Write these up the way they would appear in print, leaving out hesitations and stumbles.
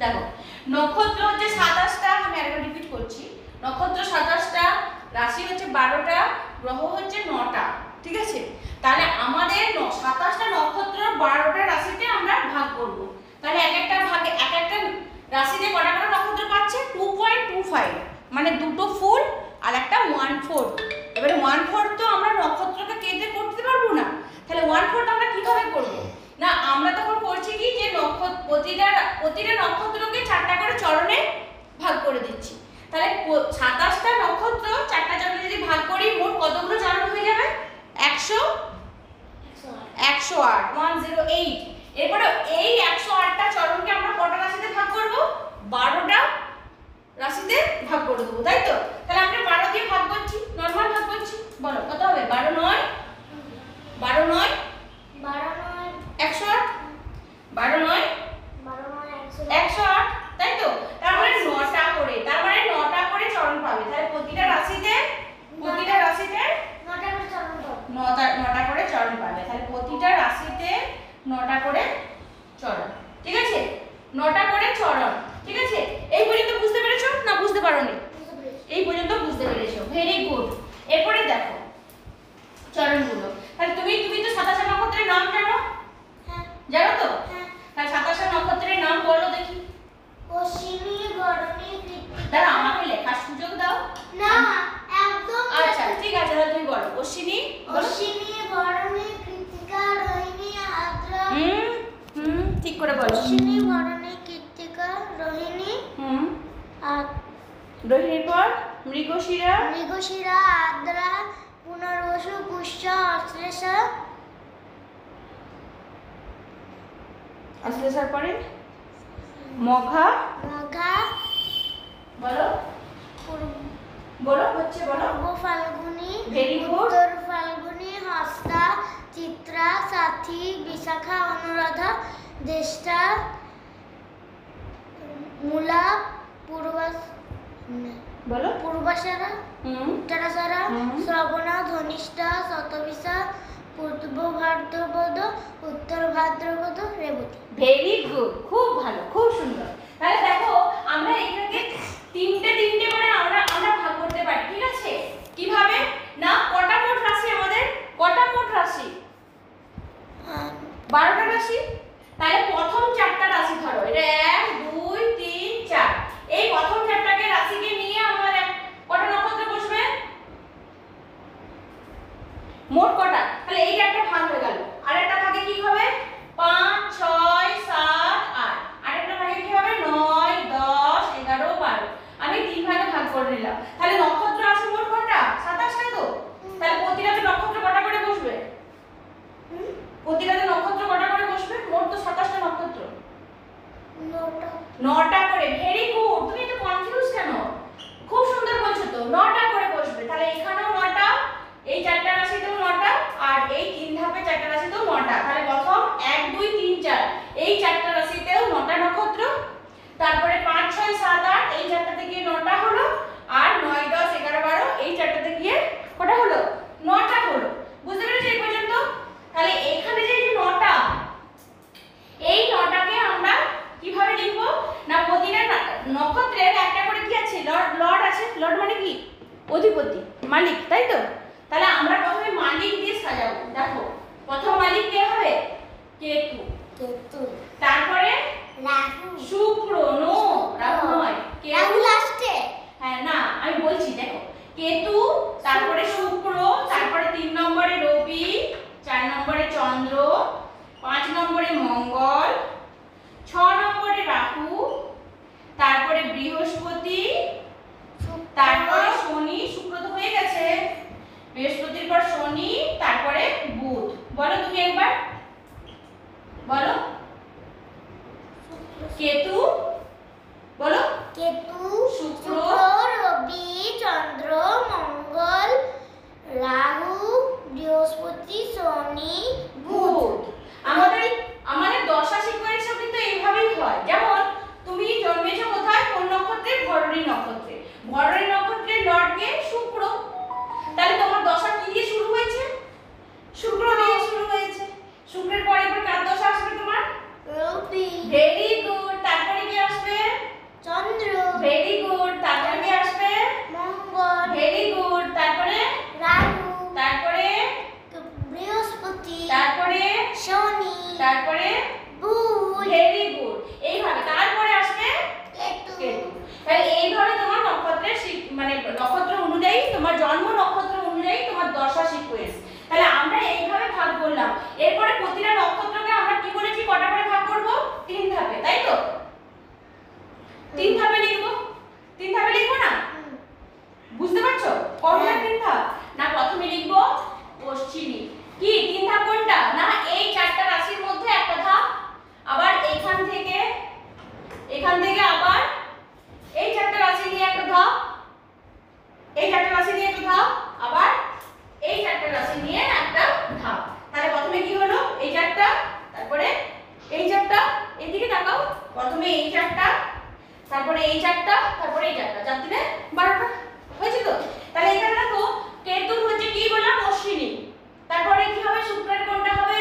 দেখো নক্ষত্র হচ্ছে 27টা, আমি আরেকবার রিপিট করছি, নক্ষত্র 27টা, রাশি হচ্ছে 12টা, গ্রহ হচ্ছে 9টা, ঠিক আছে? তাহলে আমাদের 27টা নক্ষত্র 12টা রাশিতে আমরা ভাগ করব। তাহলে এক একটা ভাগে এক একটা রাশিতে কটা করে নক্ষত্র পাচ্ছে? 2.25, মানে দুটো ফুল আর একটা 1/4। এবারে 1/4 তো আমরা নক্ষত্রকে কেটে করতে পারবো না, তাহলে 1/4 আমরা কিভাবে করব? না আমরা তখন করছি কি যে প্রতিটা নক্ষত্রকে 4টা করে চরণে ভাগ করে দিচ্ছি। তাহলে 27টা নক্ষত্র 4টা চরণে যদি ভাগ করি মোট কতগুলো চরণ হয়ে যাবে? 108, 108। এরপরে এই 108টা চরণকে আমরা কটা রাশিতে ভাগ করব? 12টা রাশিতে ভাগ করে দেবো, তাই তো? তাহলে আমরা 12 দিয়ে ভাগ করছি, নরমাল ভাগ করছি। বলো কত হবে? 12 9 108, 12 9 108, তাই তো? তার মানে 9টা করে, তার মানে 9টা করে চরণ পাবে। তাহলে প্রতিটা রাশিতে 9টা করে চরণ পাবে। তাহলে প্রতিটা রাশিতে 9টা করে চরণ, ঠিক আছে? 9টা করে চরণ, ঠিক আছে? এই পর্যন্ত বুঝতে পেরেছো না বুঝতে পারোনি? এই পর্যন্ত বুঝতে পেরেছো, ভেরি গুড। এরপরে দেখো চরণগুলো। তাহলে তুমি তো 27টা নক্ষত্রের নাম জানো? হ্যাঁ, জানো তো? হ্যাঁ। তাহলে 27টা নক্ষত্রের নাম বলো দেখি। অশ্বিনী, ভরণী, কৃত্তিকা। দাঁড়া, আমাকে লেখার সুযোগ দাও। না, একদম। আচ্ছা ঠিক আছে, তাহলে তুমি বলো। অশ্বিনী, ভরণী, কৃত্তিকা, রোহিণী, আদ্রা। ঠিক করে বলো। অশ্বিনী, ভরণী, কৃত্তিকা, রোহিণী। আর রোহিণীর পর মৃগশিরা, আদ্রা, পুনর্বসু, পুষ্যা, আশ্লেষার পরে মঘা। বলো হচ্ছে বলো। পূর্ব ফাল্গুনী, ভেরি গুড। উত্তর ফাল্গুনী, হস্তা, চিত্রা, সাথী, বিশাখা, অনুরাধা, জ্যেষ্ঠা, মূলা, পূর্বাষাঢ়া, উত্তরাষাঢ়া, শ্রবণা, ধনিষ্ঠা, শতবিশা, পূর্ব ভাদ্রপদ, উত্তর ভাদ্রপদ, রেবতী। ভেরি গুড, খুব ভালো, খুব সুন্দর। তাহলে দেখো আমরা এটাকে তিনটে করে আমরা ভাগ করতে পারি, ঠিক আছে? কিভাবে? না কটা মোট রাশি আমাদের? কটা মোট রাশি? 12টা রাশি। তাহলে প্রথম 4টা রাশি ধরো, এটা 1 2 3 4। এই প্রথম 4টাকে রাশিকে নিয়ে আমার কটা নক্ষত্র বসবে? মোট কটা? তাহলে এই একটা ভাগ হয়ে গেল। আরেকটা ভাগে কি হবে? 5 6 7 8। আরেকটা ভাগে কি হবে? 9 10 11 12। আমি 3 ভাগে ভাগ করে নিলাম। তাহলে নক্ষত্র আছে মোট কটা? 27টা তো। তাহলে প্রতিটাতে নক্ষত্র কটা করে বসবে? প্রতিটাতে নক্ষত্র কটা করে বসবে? মোট তো 27টা নক্ষত্র। 9টা করে। Very good. তুমি এত কনফিউজ কেন? খুব সুন্দর বলছো তো। 9টা করে বসবে। তাহলে এখানেও 9টা, এই 4টা রাশিতেও 9টা, আর এই 3 ধাপে 4টা রাশিতেও 9টা। তাহলে প্রথম 1 2 3 4 এই 4টা রাশিতেও 9টা নক্ষত্র। তারপরে 5 6 7 8 এই 4টাতে গিয়ে 9টা হলো, আর 9 10 11 12 এই 4টাতে গিয়ে কটা হলো? 9টা হলো। বুঝতে পেরেছো এই পর্যন্ত? তাহলে এখানে যে 9টা, এই 9টাকে আমরা কিভাবে লিখব? না প্রতিটা নক্ষত্রের একটা করে কি আছে? লর্ড আছে। লর্ড মানে কি? অধিপতি, মালিক, তাই তো? তাহলে আমরা প্রথমে মালিক দিয়ে সাজাবো। দেখো প্রথম মালিক কে হবে? কেতু। তারপরে রাহু, শুক্র। নো, রাহু নয়, রাহু লাস্টে। হ্যাঁ না, আমি বলছি দেখো, কেতু, তারপরে শুক্র, তারপরে 3 নম্বরে রবি, 4 নম্বরে চন্দ্র, 5 নম্বরে মঙ্গল, 6 নম্বরে রাহু, তারপরে বৃহস্পতি, তারপরে শনি। শুক্র তো হয়ে গেছে, বৃহস্পতির পর শনি, তারপরে বুধ। বলো তুমি একবার, বলো। কেতু, বলো। কেতু, শুক্র, রবি, চন্দ্র, মঙ্গল, রাহু, বৃহস্পতি, শনি, বুধ। আমাদের দশা সিকোয়েন্সও কিন্তু এইভাবেই হয়। যেমন তুমি জন্মেছো কোথায়? কোন নক্ষত্রে? ভরণী নক্ষত্রে। ভরণী নক্ষত্রের লর্ড কে? শুক্র। তাহলে তোমার দশা কি দিয়ে শুরু হয়েছে? শুক্র দিয়ে শুরু হয়েছে। শুক্রের পরে এবার কার দশা আসবে তোমার? রবি। Very good. তারপরে কি আসবে? প্রথমে এই চারটা, তারপরে এই চারটা, তারপরে এই চারটা, 4 3 12টা হয়েছে তো। তাহলে এখানে দেখো কেতুর হচ্ছে কি বললাম অশ্বিনী, তারপরে কি হবে শুক্রের কোনটা হবে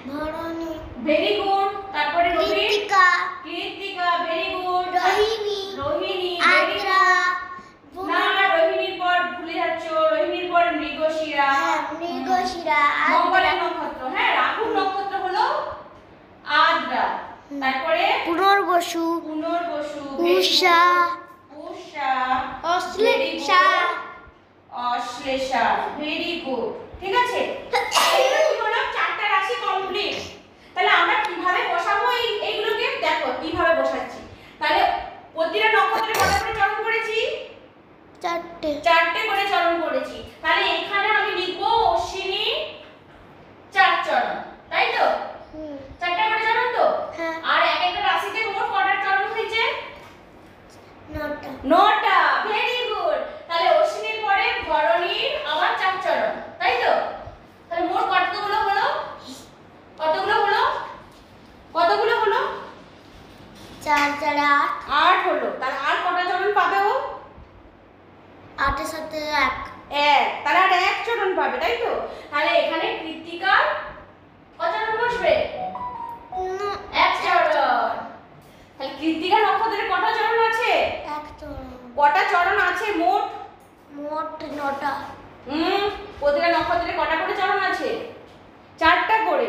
ভরণী, ভেরি গুড, তারপরে রবি কৃত্তিকা, কৃত্তিকা ভেরি গুড, রোহিণী, রোহিণী আদ্রা, না রোহিণীর পর ভুলে যাচ্ছ, রোহিণীর পর মৃগশিরা, মৃগশিরা, মঙ্গলের নক্ষত্র, হ্যাঁ রাহুর নক্ষত্র হলো আদ্রা, তারপরে পুনর্বসু, পুনর্বসু, উষা, উষা, অশ্লেষা, অশ্লেষা ভেরি গুড। ঠিক আছে, এটা কি হলো চারটা রাশি কমপ্লিট। তাহলে আমরা কিভাবে বসাবো এইগুলোকে দেখো কিভাবে বসাচ্ছি। তাহলে প্রতিটা নক্ষত্রে কত করে চরণ করেছি, চারটে করে চরণ করেছি। তাহলে এখানে আমি লিখবো অশ্বিনী 4 চরণ, তাই তো চারটা করে চরণ তো। হ্যাঁ। আর এক একটা রাশিতে মোট কটা চরণ হয়েছে 9টা, 9টা ভেরি গুড। তাহলে অশ্বিনীর পরে ভরণীর আবার 4 চরণ, তাই তো। তাহলে মোট কতগুলো হলো, কতগুলো হলো, কতগুলো হলো 4 4 8 হলো। তাহলে আর কটা চরণ পাবে ও 8, 8 এর সাথে 1, 1, তাহলে আর 1 চরণ পাবে, তাই তো। তাহলে এখানে কৃত্তিকার কত চরণ বসবে 1 চরণ। তাহলে কৃত্তিকা নক্ষত্রের কটা চরণ আছে, 1 চরণ, কটা চরণ আছে মোট মোট 9টা, প্রতিটা নক্ষত্রে কটা করে চরণ আছে 4টা করে।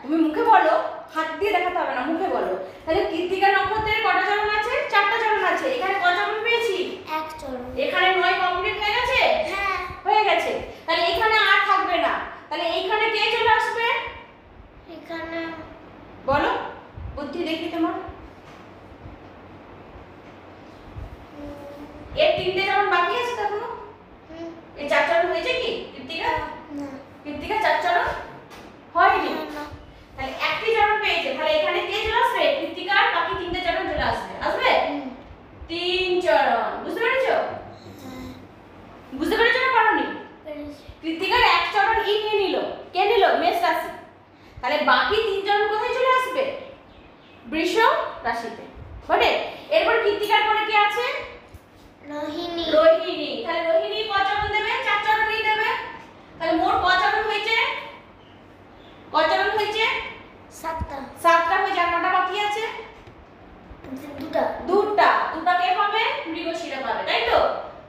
তুমি মুখে বলো, হাত দিয়ে দেখাতে হবে না, মুখে বলো। তাহলে কৃত্তিকা নক্ষত্রের কটা চরণ আছে 4টা চরণ আছে। এখানে কত চরণ পেয়েছি 1 চরণ, এখানে 9 কমপ্লিট হয়ে গেছে, হ্যাঁ হয়ে গেছে। তাহলে এখানে আর থাকবে না। তাহলে এইখানে কে চলে আসবে এখানে বলো, বুদ্ধি দেখি তোমার। এর 3টে চরণ বাকি আছে তখন, এই 4 চরণ হয়েছে কি কৃত্তিকা, না কৃত্তিকা 4 চরণ হয়নি। না, তাহলে একটি চরণ পেয়েছে। তাহলে এখানে কে চলে আসবে কৃত্তিকার বাকি 3টে চরণ চলে আসবে, আসবে 3 চরণ। বুঝতে পেরেছো, বুঝতে পেরেছো না পারোনি। কৃত্তিকার 1 চরণ ই নিয়ে নিল, কে নিল মেষ রাশি। তাহলে বাকি 3 চরণ কোথায় চলে আসবে বৃষ রাশিতে, বটে। এরপর কৃত্তিকার পরে কি আছে রোহিণী, রোহিণী। তাহলে রোহিণী ক চরণ দেবে 4 চরণই দেবে। তাহলে মোট ক চরণ হয়েছে, ক চরণ হয়েছে 7টা, 7টা হয়েছে। আর কটা বাকি আছে 2টা, দুটা কে পাবে মৃগশিরা পাবে, তাই তো।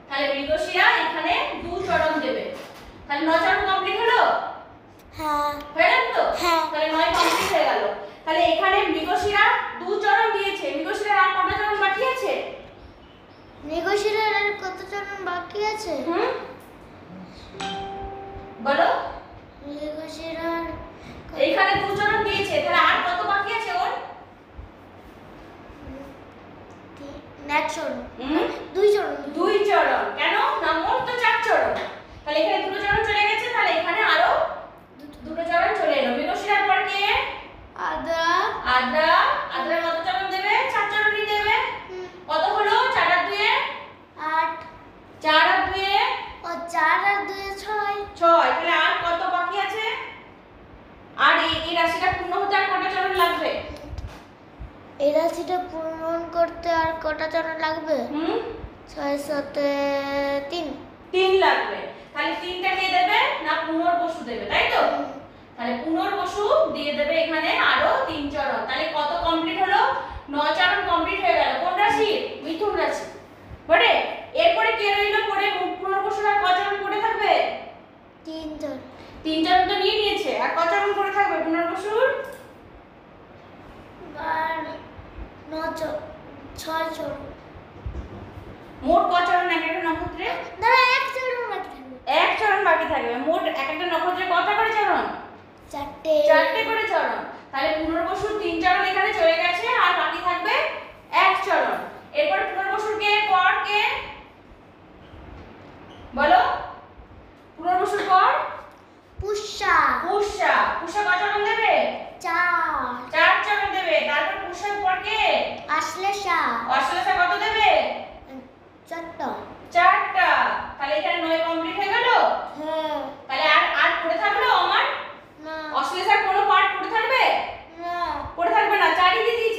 তাহলে মৃগশিরা এখানে 2 চরণ দেবে। তাহলে 9 চরণ কমপ্লিট হলো, হ্যাঁ হয়ে গেল তো। হ্যাঁ। তাহলে 9 কমপ্লিট হয়ে গেল। তাহলে এখানে মৃগশিরা 2 চরণ দিয়েছে। মৃগশিরার আর কটা চরণ বাকি আছে মৃগশিরার আর কত চরণ বাকি আছে? বলো। মৃগশিরার এইখানে 2 চরণ দিয়েছে, তাহলে আর কত বাকি আছে ওর 1 চরণ, 2 চরণ, 2 চরণ। কেন না মোট তো 4 চরণ। তাহলে এখানে 2 চরণ চলে গেছে। তাহলে এখানে আরো 2 চরণ চলে এলো। মৃগশিরার পর কে আদ্রা, আদ্রা। আদ্রা কত চরণ দেবে 4 চরণই দেবে। কত হলো 4 আর 2 8, 4 আর 2 ও 4 আর 2 6, 6। তাহলে আর কত বাকি আছে? আর এই রাশিটা পূর্ণ হতে আর কটা চরণ লাগবে? এই রাশিটা পূরণ করতে আর কটা চরণ লাগবে? 6 7 3, 3 লাগবে। তাহলে 3টা কে দেবে না পুনর্বসু দেবে, তাই তো। তাহলে পুনর্বসু দিয়ে দেবে এখানে আরো 3 চরণ। তাহলে কত কমপ্লিট হলো 9 চরণ কমপ্লিট হয়ে গেল। কোন রাশি? মিথুন রাশি, বটে। এরপরে কে রইল পরে পুনর্বসুর আর কত চরণ পড়ে থাকবে? 3 চরণ, 3 চরণ তো নিয়ে নিয়েছে। আর কত চরণ পড়ে থাকবে পুনর্বসুর? আর 9 চরণ, 6 চরণ, মোট কত চরণ এক একটা নক্ষত্রে? দাঁড়া 1 চরণ বাকি থাকবে। 1 চরণ বাকি থাকবে। মোট এক একটা নক্ষত্রে কত করে চরণ? 4টে করে চরণ। তাহলে পুনর্বসুর 3 চরণ এখানে চলে গেছে, আর বাকি থাকবে 1 চরণ। এরপর পুনর্বসুর কে পর কে বলো? পুনর্বসুর পর পুষ্যা, পুষ্যা। পুষ্যা কত চরণ দেবে? 4, 4 চরণ দেবে। তারপর পুষ্যার পর কে? আশ্লেষা, অশ্লেষা কত দেবে? 4টা, 4টা। তাহলে এখানে 9 কমপ্লিট হয়ে গেল। হ্যাঁ তাহলে আর পড়ে থাকলো আমার না অশ্লেষার কোনো পার্ট পড়ে থাকবে? না পড়ে থাকবে না, 4ই দিয়ে দিয়েছে।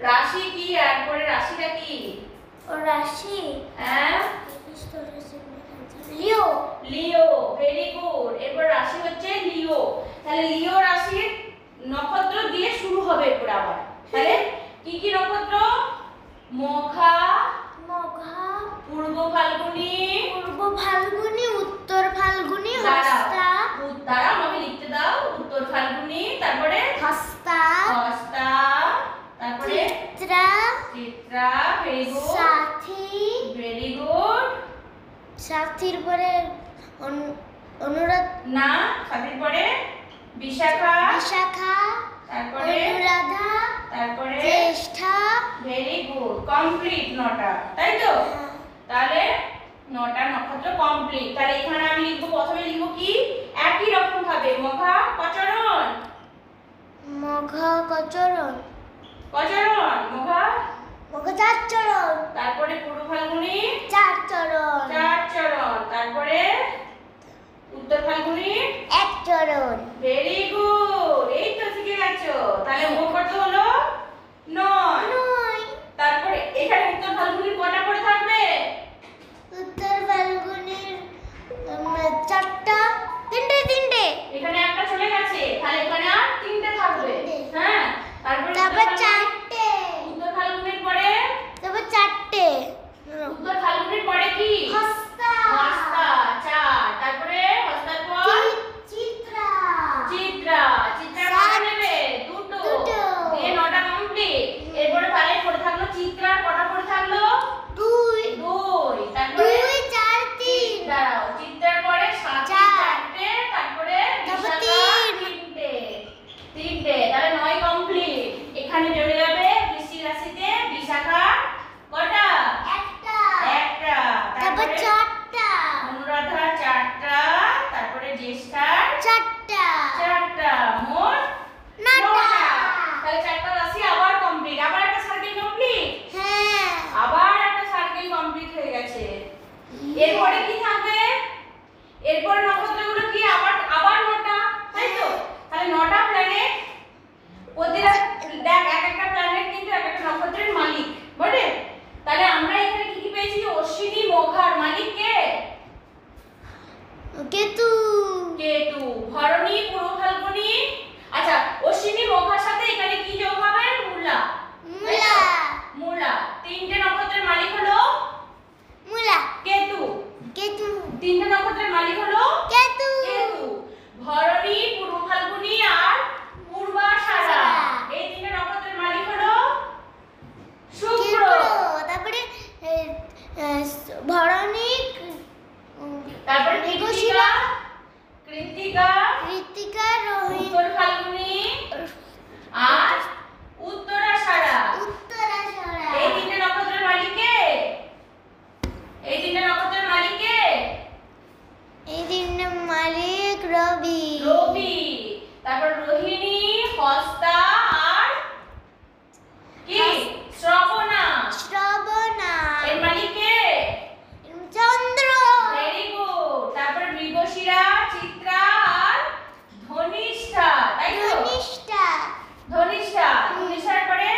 রাশি কি, আর পরে রাশিটা কি? ও রাশি হ্যাঁ, লিও। লিও, ভেরি গুড। এরপর রাশি হচ্ছে লিও। তাহলে লিও রাশির নক্ষত্র দিয়ে শুরু হবে এরপর আবার। তাহলে কি কি নক্ষত্র? মঘা, মঘা, পূর্ব ফাল্গুনী, পূর্ব ফাল্গুনী, উত্তর ফাল্গুনী, দাঁড়াও, হস্তা, দাঁড়াও আমাকে লিখতে দাও। উত্তর ফাল্গুনী, তারপরে হস্তা, হস্তা, তারপরে চিত্রা, চিত্রা, ভেরি গুড, সাথী, ভেরি গুড। সাথীর পরে অনুরাধা, না, সাথীর পরে বিশাখা, বিশাখা, তারপরে অনুরাধা, তারপরে জ্যেষ্ঠা। ভেরি গুড, কমপ্লিট 9টা, তাই তো? তাহলে 9টা নক্ষত্র কমপ্লিট। তাহলে এখানে আমি লিখব, প্রথমে লিখব কি একই রকম ভাবে মঘা কচরণ, মঘা কচরণ, কচরণ মঘা, মঘা চার চরণ, তারপরে পূর্ব ফাল্গুনী চার চরণ, চার চরণ, তারপরে উত্তর ফাল্গুনী এক চরণ। ভেরি গুড, এই তো শিখে গেছো। তাহলে মোট কত হলো? 9। নয়। তারপরে এখানে উত্তর ফাল্গুনীর কটা করে থাকবে? উত্তর ফাল্গুনির চারটা, তিনটে। এখানে একটা চলে গেছে, তাহলে এখানে আর 3টে থাকবে। হ্যাঁ, তারপরে তারপর চারটে, উত্তর ফাল্গুনীর পরে, তারপর চারটে। উত্তর ফাল্গুনীর পরে কি? হস্তা, হস্তা 4, তারপরে হস্তার পর চিত্রা, চিত্রা, চিত্রার কটা নেবে? দুটো। দিয়ে 9টা কমপ্লিট। এরপরে তাহলে পড়ে থাকলো চিত্রার কটা পড়ে থাকলো? দুই, 2, তারপরে 2, 4, 3, দাঁড়াও, চিত্রার পরে 7, চার। 4টে, তারপরে তারপর বিশাখা 3টে, তাহলে 9 কমপ্লিট। এখানে চলে যাবে বৃশ্চিক রাশিতে বিশাখা কটা? একটা, একটা, তারপর তারপরে চারটা, অনুরাধা 4টা, তারপরে জ্যেষ্ঠার চারটা, 4টা, মোট 9টা। তাহলে 4টা রাশি আবার কমপ্লিট। আবার একটা সার্কেল কমপ্লিট। হ্যাঁ, আবার একটা সার্কেল কমপ্লিট হয়ে গেছে। এরপরে কি থাকবে? এরপরে নক্ষত্রগুলো কি আবার 9টা, তাই তো? তাহলে 9টা প্ল্যানেট, প্রতিটা দেখ এক একটা প্ল্যানেট কিন্তু এক একটা নক্ষত্রের মালিক, বটে? তাহলে আমরা এখানে কি কি পেয়েছি? অশ্বিনী মঘার মালিক কে? কেতু, কেতু। ভরণী, পূর্ব ফাল্গুনী, আচ্ছা অশ্বিনী মঘার সাথে এখানে কি যোগ হবে? মূলা, মূলা, মূলা। 3টে নক্ষত্রের মালিক হলো মূলা, কেতু। কেতু, 3টে নক্ষত্রের মালিক হলো কেতু, কেতু। ভরণী, পূর্ব ফাল্গুনী আর পূর্বাষাঢ়া, এই 3টে নক্ষত্রের মালিক হলো শুক্র। তারপরে ভরণী, তারপরে মৃগশিরা, কৃত্তিকা, কৃত্তিকা, রোহিণী, উত্তর ফাল্গুনী আর উত্তরাষাঢ়া, উত্তরাষাঢ়া। এই 3টে নক্ষত্রের মালিক কে? এই 3টে নক্ষত্রের মালিক কে? এই দিনে মালিক রবি, রবি। তারপর রোহিণী, হস্তা আর কি? শ্রবণা, শ্রবণা, এর মালিক কে? চন্দ্র, ভেরি গুড। তারপর মৃগশিরা, চিত্রা আর ধনিষ্ঠা, তাই তো? ধনিষ্ঠা, ধনিষ্ঠা, ধনিষ্ঠার পরে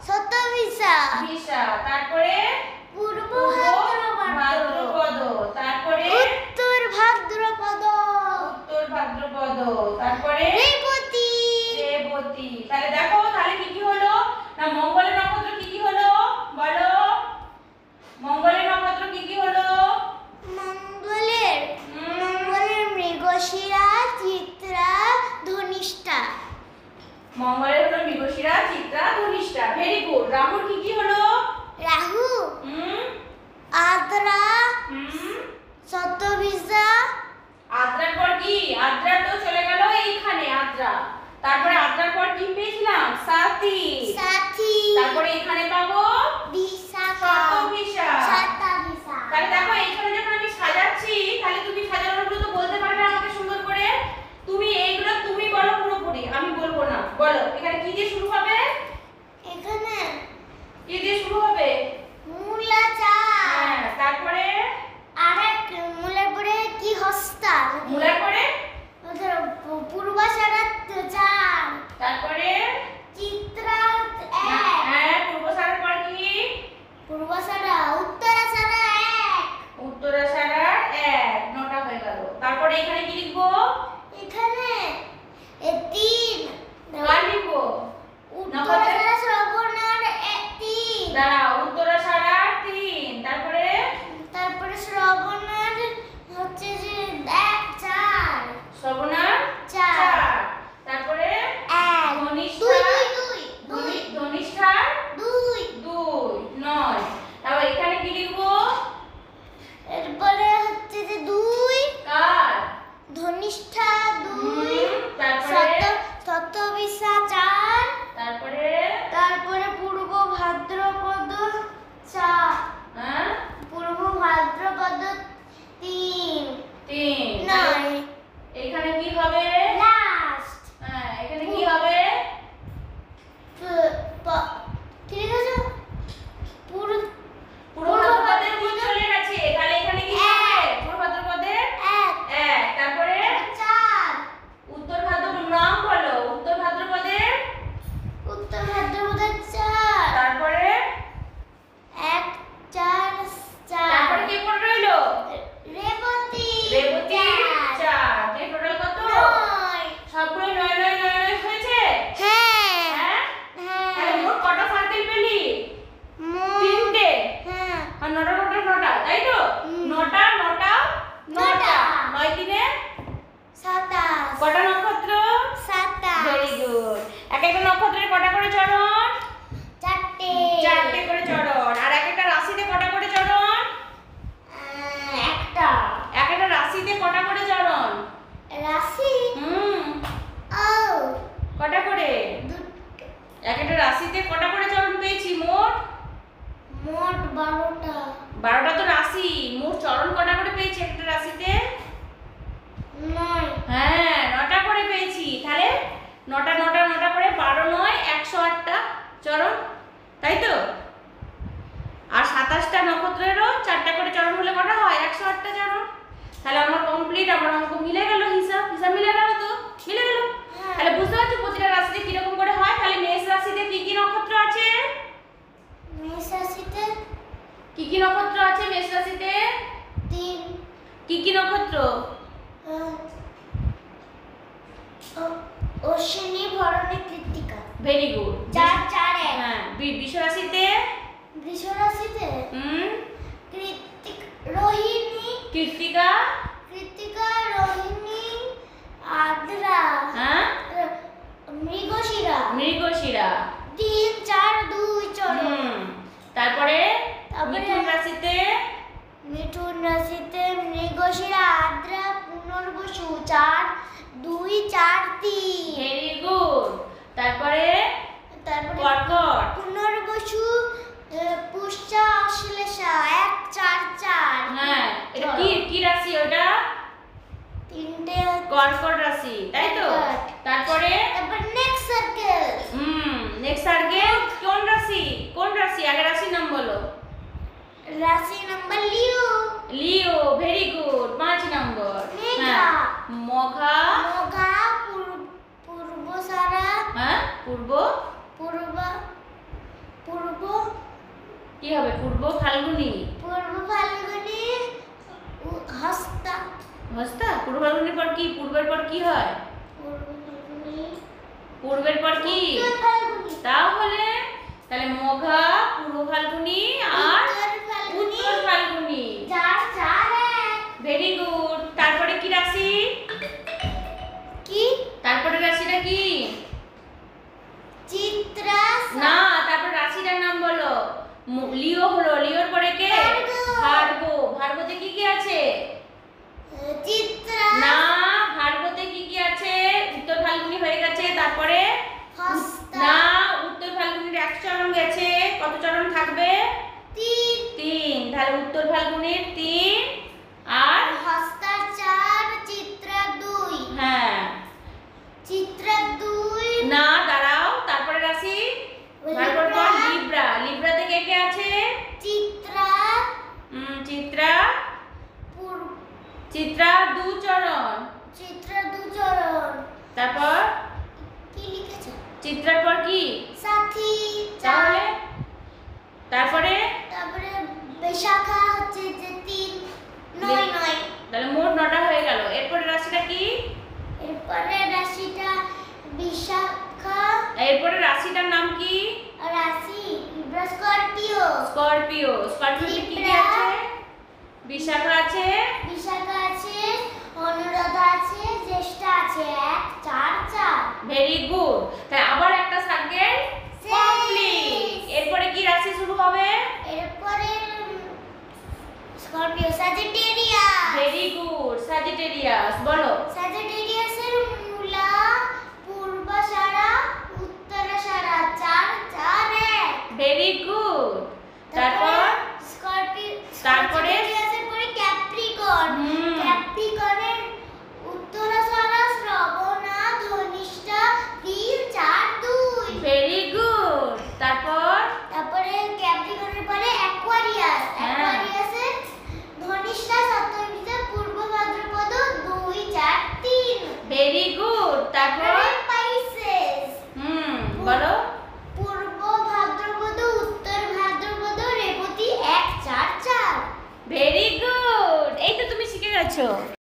শতভিষা, ভিসা, তারপরে পূর্ব ভাদ্রপদ, তারপরে উত্তর ভাদ্রপদ, উত্তর ভাদ্রপদ, তারপরে রেবতী, রেবতী। তাহলে দেখো তাহলে কি কি হলো? না মঙ্গলের নক্ষত্র কি কি হলো বলো? মঙ্গলের নক্ষত্র কি কি হলো? মঙ্গলের মৃগশিরা, চিত্রা, ধনিষ্ঠা। মঙ্গলের হলো মৃগশিরা, চিত্রা, ধনিষ্ঠা। Very good. রাহুর কি কি হলো? রাহু, আদ্রা, শতভিষা। আদ্রার পর কি? আদ্রা তো চলে গেল এইখানে আদ্রা। তারপরে আদ্রার পর কি পেয়েছিলাম? সাথী। সাথী, তারপরে এখানে পাবো বিশাখা, শতভিষা। শতভিষা। তাহলে দেখো এইখানে যখন আমি সাজাচ্ছি তাহলে তুমি সাজানোগুলো তো বলতে পারবে আমাকে সুন্দর করে। তুমি এইগুলো তুমি বলো পুরোপুরি, আমি বলবো না। বলো এখানে কি দিয়ে শুরু হবে? এখানে কি দিয়ে শুরু হবে? মূলা চার, হ্যাঁ, তারপরে আরেক মূলার পরে কি হস্তা, মূলার পরে পূর্বাষাঢ়া চার, তারপরে জ্যৈষ্ঠা 2, তারপরে শতবিশা 4, তারপরে পূর্ব ভাদ্রপদ 4, হ্যাঁ পূর্ব ভাদ্রপদ 3, 3 নয়, এখানে কি হবে? লাস্ট, হ্যাঁ এখানে কি হবে? ঠিক আছে, পূর্ব ভাদ্রপদের 3 চলে গেছে, তাহলে এখানে কি হবে? পূর্ব ভাদ্রপদের 1, তারপরে 4, উত্তর ভাদ্রপদ নাম বলো, উত্তর ভাদ্রপদের উত্তর ভাদ্রপদের 4, তারপরে 1, 4, 4, তারপরে কি পড়ে রইলো? রেবতী 4, যে টোটাল কত? 9, সবগুলো 9 9 9 9 হয়েছে? হ্যাঁ, হ্যাঁ তাহলে মোট কটা সার্কেল পেলি? মোট, 3টে। হ্যাঁ, আর 9টা, তাই তো? 9টা 9 দিনে 27, কটা নক্ষত্র? 27, ভেরি গুড। এক একটা নক্ষত্রের কটা করে চরণ? 4টে করে চরণ। আর এক একটা রাশিতে কটা করে চরণ? একটা এক একটা রাশিতে কটা করে চরণ? রাশি, ও কটা করে? এক একটা রাশিতে কটা করে চরণ পেয়েছি মোট? মোট 12টা, 12টা তো রাশি, মোট চরণ কটা করে পেয়েছি একটা রাশিতে? 9, হ্যাঁ 9টা করে পেয়েছি। তাহলে 9টা করে 12 9 108টা চরণ, তাই তো? আর 27টা নক্ষত্রেরও 4টা করে চরণ হলে কটা হয়? 108টা চরণ। তাহলে আমার কমপ্লিট, আমার অঙ্ক মিলে গেল, হিসাব মিলে গেল তো? মিলে গেল। তাহলে বুঝতে পারছো প্রতিটা রাশিতে কি রকম করে হয়? তাহলে মেষ রাশিতে কি কি নক্ষত্র আছে? মেষ রাশিতে কি কি নক্ষত্র আছে মেষ রাশিতে? 3, কি কি নক্ষত্র? Ashwini, Bharani, Krittika, very good. 4, 4, 1, হ্যাঁ বৃষ রাশিতে? বৃষ রাশিতে রোহিণী, কৃত্তিকা, রোহিণী, আদ্রা, হ্যাঁ মৃগশিরা, মৃগশিরা। 3, 4, 2 চরণ। তারপরে তারপরে মিথুন রাশিতে? মিথুন রাশিতে মৃগশিরা, আদ্রা, পুনর্বসু, 4, 2, 4, 3। Very good. তারপরে তারপরে কর্কট, পুনর্বসু, পুষ্যা, অশ্লেষা, 1, 4, 4। হ্যাঁ এটা কি রাশি ওটা? 3টে কর্কট রাশি, তাই তো? কর্কট। তারপরে নেক্সট সার্কেল, নেক্সট সার্কেল কোন রাশি? আগে রাশির নাম বলো। রাশি নাম্বার লিও, ভেরি গুড। 5 নম্বর মেঘা, মঘা, মঘা, পূর্বসারা, হ্যাঁ পূর্ব কি হবে? পূর্ব ফাল্গুনী, ফাল্গুনী, হস্তা, পূর্ব ফাল্গুনির পর কি? পূর্বের পর কি হয়? পূর্বের পর কি? ফাল্গুনী, তাহলে মঘা, পূর্ব ফাল্গুনী আর উত্তর ফাল্গুনী। 4, 4, 1। Very good. তারপরে কি রাশি? তারপরে রাশিটা কি? চিত্রা, না, তারপর রাশিটার নাম বলো। লিও হলো, লিওর পরে কে? ভার্গ। ভার্গতে কি কি আছে? চিত্রা, না, ভার্গতে কি কি আছে? উত্তর ফাল্গুনী হয়ে গেছে, তারপরে হস্তা, না, উত্তর ফাল্গুনির 1 চরণ গেছে, কত চরণ থাকবে? 3। তাহলে উত্তর ফাল্গুনির 3 আর হস্তা 4, চিত্রা 2, হ্যাঁ চিত্রা 2, না দাঁড়াও, তারপরে রাশি ভার্গর পর লিব্রা। লিব্রাতে কে কে আছে? চিত্রা, চিত্রা 2 চরণ, চিত্রা 2 চরণ। তারপর কি লিখেছে? চিত্রার পর কি? সাথী, তাহলে তারপরে বিশাখা হচ্ছে যে 3, 9, 9। তাহলে মোট 9টা হয়ে গেল। এরপরে রাশিটা কি? এরপরে রাশিটা বিশাখা, এরপরে রাশিটার নাম কি? রাশি স্করপিও, স্করপিওতে কি কি আছে? বিশাখা আছে, অনুরাধা আছে, জ্যেষ্ঠা আছে, 1, 4, 4। Very good. তাই আবার একটা সার্কেল কমপ্লিট। এরপরে কি রাশি শুরু হবে? এরপরে Scorpio, Sagittarius. Very good, Sagittarius বলো। স্যাজিটেরিয়াস করেছো?